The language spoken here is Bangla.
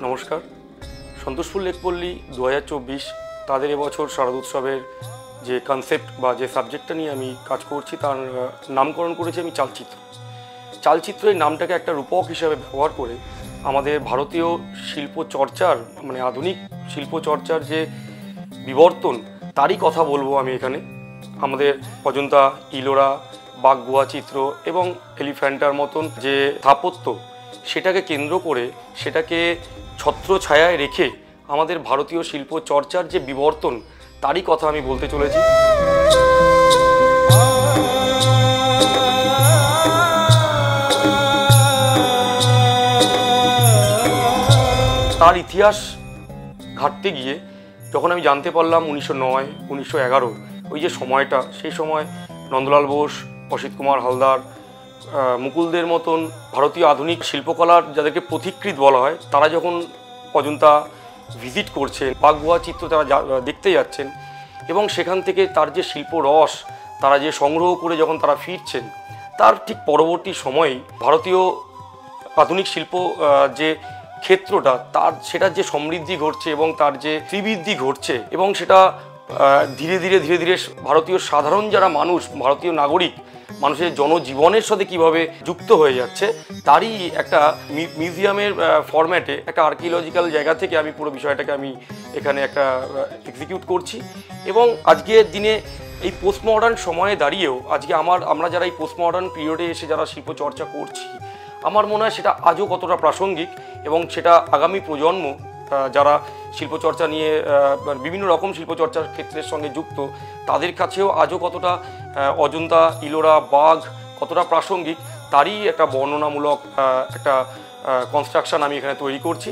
নমস্কার। সন্তোষপুর লেকপল্লী 2024 তাদের এবছর শারদোৎসবের যে কনসেপ্ট বা যে সাবজেক্টটা নিয়ে আমি কাজ করছি তার নামকরণ করেছি আমি চালচিত্র। চালচিত্র এই নামটাকে একটা রূপক হিসাবে ব্যবহার করে আমাদের ভারতীয় শিল্প চর্চার মানে আধুনিক শিল্প চর্চার যে বিবর্তন তারই কথা বলবো আমি এখানে। আমাদের অজন্তা, ইলোরা, বাগগুহা চিত্র এবং এলিফ্যান্টার মতন যে স্থাপত্য সেটাকে কেন্দ্র করে সেটাকে ছত্র ছায়ায় রেখে আমাদের ভারতীয় শিল্প চর্চার যে বিবর্তন তারই কথা আমি বলতে চলেছি। তার ইতিহাস ঘাঁটতে গিয়ে যখন আমি জানতে পারলাম 1909, 1911 ওই যে সময়টা, সেই সময় নন্দলাল বোস, অসিত কুমার হালদার, মুকুলদের মতন ভারতীয় আধুনিক শিল্পকলার যাদেরকে পথিকৃৎ বলা হয় তারা যখন অজন্তা ভিজিট করছেন, বাগগুহা চিত্র তারা দেখতে যাচ্ছেন এবং সেখান থেকে তার যে শিল্প রস তারা যে সংগ্রহ করে যখন তারা ফিরছেন, তার ঠিক পরবর্তী সময়েই ভারতীয় আধুনিক শিল্প যে ক্ষেত্রটা সেটার যে সমৃদ্ধি ঘটছে এবং তার যে ত্রিবৃদ্ধি ঘটছে এবং সেটা ধীরে ধীরে ভারতীয় সাধারণ যারা মানুষ, ভারতীয় নাগরিক মানুষের জনজীবনের সাথে কিভাবে যুক্ত হয়ে যাচ্ছে তারই একটা মিউজিয়ামের ফরম্যাটে একটা আর্কিওলজিক্যাল জায়গা থেকে আমি পুরো বিষয়টাকে আমি এখানে একটা এক্সিকিউট করছি। এবং আজকের দিনে এই পোস্ট মডার্ন সময়ে দাঁড়িয়েও আজকে আমরা যারা এই পোস্ট মডার্ন পিরিয়ডে এসে যারা শিল্প চর্চা করছি, আমার মনে হয় সেটা আজও কতটা প্রাসঙ্গিক এবং সেটা আগামী প্রজন্ম যারা শিল্পচর্চা নিয়ে বিভিন্ন রকম শিল্পচর্চার ক্ষেত্রের সঙ্গে যুক্ত তাদের কাছেও আজও কতটা অজন্তা, ইলোরা, বাঘ কতটা প্রাসঙ্গিক তারই একটা বর্ণনামূলক একটা কনস্ট্রাকশন আমি এখানে তৈরি করছি।